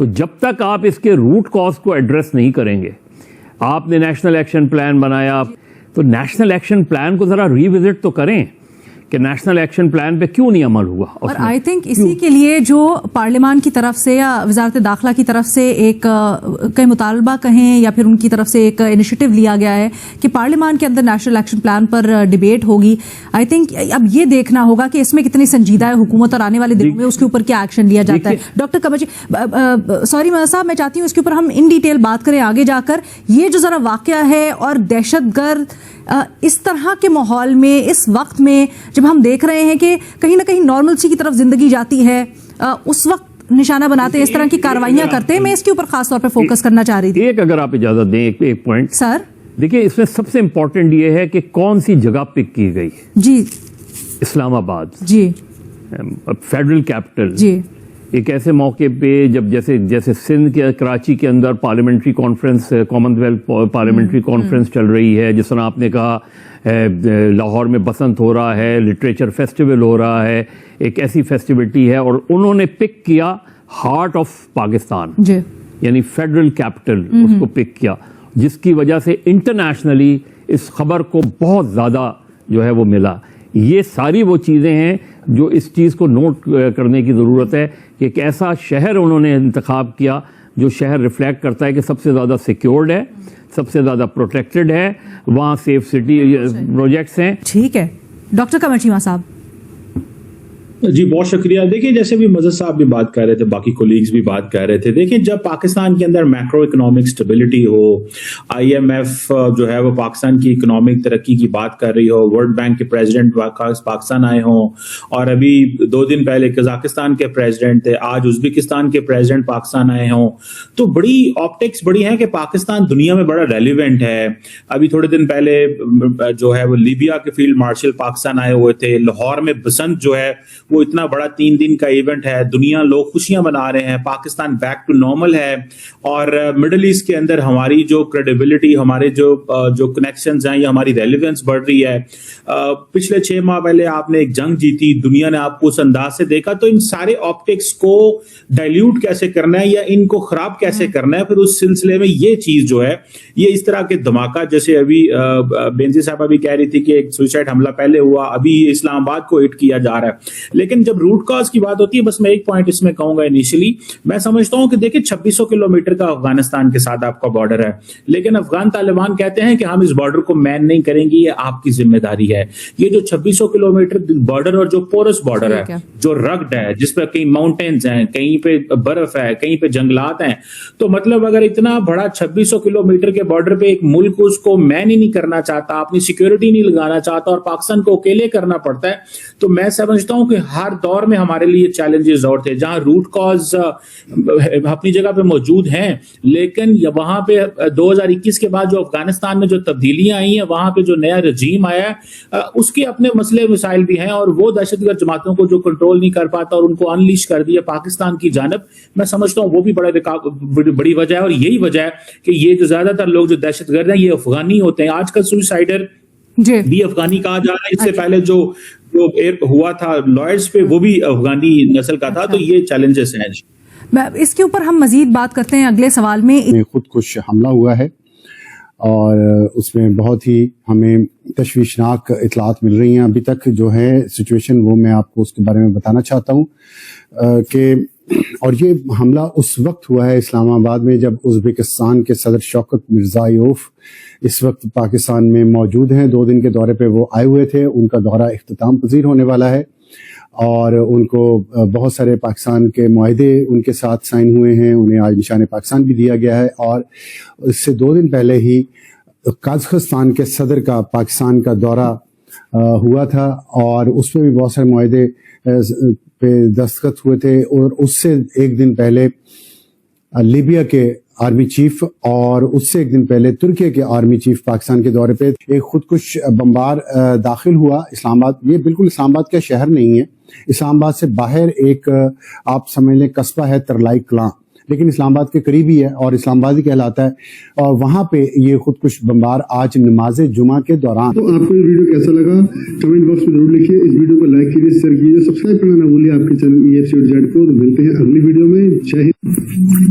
تو جب تک آپ اس کے روٹ کاز کو ایڈریس نہیں کریں گے, آپ نے نیشنل ایکشن پلان بنایا, تو نیشنل ایکشن پلان کو ذرا ری وزٹ تو کریں کہ نیشنل ایکشن پلان پہ کیوں نہیں عمل ہوا. اور آئی تھنک اسی کے لیے جو پارلیمان کی طرف سے یا وزارت داخلہ کی طرف سے ایک کئی مطالبہ کہیں یا پھر ان کی طرف سے ایک انیشیٹو لیا گیا ہے کہ پارلیمان کے اندر نیشنل ایکشن پلان پر ڈیبیٹ ہوگی. آئی تھنک اب یہ دیکھنا ہوگا کہ اس میں کتنی سنجیدہ ہے حکومت اور آنے والے دنوں میں اس کے اوپر کیا ایکشن لیا جاتا ہے. ڈاکٹر قمر جی, سوری مدد صاحب, میں چاہتی ہوں اس کے اوپر ہم ان ڈیٹیل بات کریں آگے جا کر. یہ جو ذرا واقعہ ہے اور دہشت گرد اس طرح کے ماحول میں, اس وقت میں جب ہم دیکھ رہے ہیں کہ کہیں نہ کہیں نارملسی کی طرف زندگی جاتی ہے, اس وقت نشانہ بناتے ہیں, اس طرح کی کارروائیاں کرتے ہیں, میں اس کے اوپر خاص طور پہ فوکس کرنا چاہ رہی تھی. ایک اگر آپ اجازت دیں ایک پوائنٹ سر, دیکھیں اس میں سب سے امپورٹنٹ یہ ہے کہ کون سی جگہ پک کی گئی. جی, اسلام آباد, جی, فیڈرل کیپٹل, جی, ایک ایسے موقع پہ جب جیسے سندھ کے کراچی کے اندر parliamentary conference, Commonwealth parliamentary conference چل رہی ہے, جس طرح آپ نے کہا لاہور میں بسنت ہو رہا ہے, لٹریچر فیسٹیول ہو رہا ہے, ایک ایسی فیسٹیولیٹی ہے, اور انہوں نے پک کیا ہارٹ آف پاکستان, جی, یعنی فیڈرل کیپٹل, اس کو پک کیا, جس کی وجہ سے انٹرنیشنلی اس خبر کو بہت زیادہ جو ہے وہ ملا. یہ ساری وہ چیزیں ہیں جو اس چیز کو نوٹ کرنے کی ضرورت ہے کہ ایک ایسا شہر انہوں نے انتخاب کیا جو شہر ریفلیکٹ کرتا ہے کہ سب سے زیادہ سیکیورڈ ہے, سب سے زیادہ پروٹیکٹڈ ہے, وہاں سیف سٹی پروجیکٹس ہیں. ٹھیک ہے ڈاکٹر قمر چیمہ صاحب. جی بہت شکریہ. دیکھیں جیسے بھی مزد صاحب بھی بات کر رہے تھے, باقی کولیگز بھی بات کر رہے تھے, دیکھیں جب پاکستان کے اندر میکرو اکنامک سٹیبلٹی ہو, آئی ایم ایف جو ہے وہ پاکستان کی اکنامک ترقی کی بات کر رہی ہو, ورلڈ بینک کے پریزیڈنٹ پاکستان آئے ہوں, اور ابھی 2 دن پہلے قزاقستان کے پریزیڈنٹ تھے, آج ازبکستان کے پریزیڈنٹ پاکستان آئے ہوں, تو بڑی آپٹکس بڑی ہیں کہ پاکستان دنیا میں بڑا ریلیونٹ ہے. ابھی تھوڑے دن پہلے جو ہے وہ لیبیا کے فیلڈ مارشل پاکستان آئے ہوئے تھے, لاہور میں بسنت جو ہے وہ اتنا بڑا 3 دن کا ایونٹ ہے, دنیا لوگ خوشیاں منا رہے ہیں, پاکستان بیک ٹو نارمل ہے, اور مڈل ایسٹ کے اندر ہماری جو کریڈیبلٹی, ہمارے جو کنیکشنز ہیں, یا ہماری ریلیونس بڑھ رہی ہے. پچھلے 6 ماہ پہلے آپ نے ایک جنگ جیتی, دنیا نے آپ کو اس انداز سے دیکھا, تو ان سارے آپٹکس کو ڈائلیوٹ کیسے کرنا ہے یا ان کو خراب کیسے کرنا ہے, پھر اس سلسلے میں یہ چیز جو ہے, یہ اس طرح کے دھماکہ, جیسے ابھی بینظیر صاحبہ بھی کہہ رہی تھی کہ ایک سوئسائڈ حملہ پہلے ہوا, ابھی اسلام آباد کو ہٹ کیا جا رہا ہے. لیکن جب روٹ کاز کی بات ہوتی ہے, بس میں ایک پوائنٹ اس میں کہوں گا انیشلی, میں سمجھتا ہوں کہ دیکھیں 2600 کلومیٹر کا افغانستان کے ساتھ آپ کا بارڈر ہے, لیکن افغان طالبان کہتے ہیں کہ ہم اس بارڈر کو مین نہیں کریں گے, یہ آپ کی ذمہ داری ہے. یہ جو 2600 کلومیٹر بارڈر اور جو پورس بارڈر ہے, جو رگڈ ہے, جس پہ کہیں ماؤنٹینز ہیں, کہیں پہ برف ہے, کہیں پہ جنگلات ہیں, تو مطلب اگر اتنا بڑا 2600 کلومیٹر کے بارڈر پہ ایک ملک اس کو مین ہی نہیں کرنا چاہتا, اپنی سیکیورٹی نہیں لگانا چاہتا, اور پاکستان کو اکیلے کرنا پڑتا ہے, تو میں سمجھتا ہوں کہ ہر دور میں ہمارے لیے چیلنجز اور تھے, جہاں روٹ کاز اپنی جگہ پہ موجود ہیں, لیکن وہاں پہ 2021 کے بعد جو افغانستان میں جو تبدیلیاں آئی ہیں, وہاں پہ جو نیا رجیم آیا ہے, اس کے اپنے مسئلے مسائل بھی ہیں, اور وہ دہشت گرد جماعتوں کو جو کنٹرول نہیں کر پاتا اور ان کو انلیش کر دیا پاکستان کی جانب, میں سمجھتا ہوں وہ بھی بڑی وجہ ہے. اور یہی وجہ ہے کہ یہ جو زیادہ تر لوگ جو دہشت گرد ہیں یہ افغانی ہوتے ہیں. آج کل سوئسائڈر بھی افغانی کہا جا رہا ہے, اس سے پہلے جو ہوا تھا لائرز پہ وہ بھی افغانی نسل کا تھا, تو یہ چیلنجز ہیں. اس کے اوپر ہم مزید بات کرتے ہیں اگلے سوال میں. خودکش حملہ ہوا ہے اور اس میں بہت ہی ہمیں تشویشناک اطلاعات مل رہی ہیں ابھی تک جو ہے سچویشن, وہ میں آپ کو اس کے بارے میں بتانا چاہتا ہوں کہ, اور یہ حملہ اس وقت ہوا ہے اسلام آباد میں جب ازبکستان کے صدر شوکت مرزائیوف اس وقت پاکستان میں موجود ہیں. 2 دن کے دورے پہ وہ آئے ہوئے تھے, ان کا دورہ اختتام پذیر ہونے والا ہے, اور ان کو بہت سارے پاکستان کے معاہدے ان کے ساتھ سائن ہوئے ہیں, انہیں آج نشان پاکستان بھی دیا گیا ہے. اور اس سے 2 دن پہلے ہی قازقستان کے صدر کا پاکستان کا دورہ ہوا تھا, اور اس میں بھی بہت سارے معاہدے پہ دستخط ہوئے تھے. اور اس سے 1 دن پہلے لیبیا کے آرمی چیف, اور اس سے 1 دن پہلے ترکیہ کے آرمی چیف پاکستان کے دورے پہ. ایک خودکش بمبار داخل ہوا اسلام آباد. یہ بالکل اسلام آباد کا شہر نہیں ہے, اسلام آباد سے باہر ایک آپ سمجھ لیں قصبہ ہے ترلائی کلاں, لیکن اسلام آباد کے قریب ہی ہے اور اسلام آباد ہی کہلاتا ہے. اور وہاں پہ یہ خودکش بمبار آج نماز جمعہ کے دوران. تو آپ کو یہ ویڈیو کیسا لگا کمنٹ باکس میں ضرور لکھیے, اس ویڈیو کو لائک کیجیے, شیئر کیجیے, سبسکرائب کرنا نہ بھولیے آپ کے چینل EFC.Z کو. ملتے ہیں اگلی ویڈیو میں. جے ہند.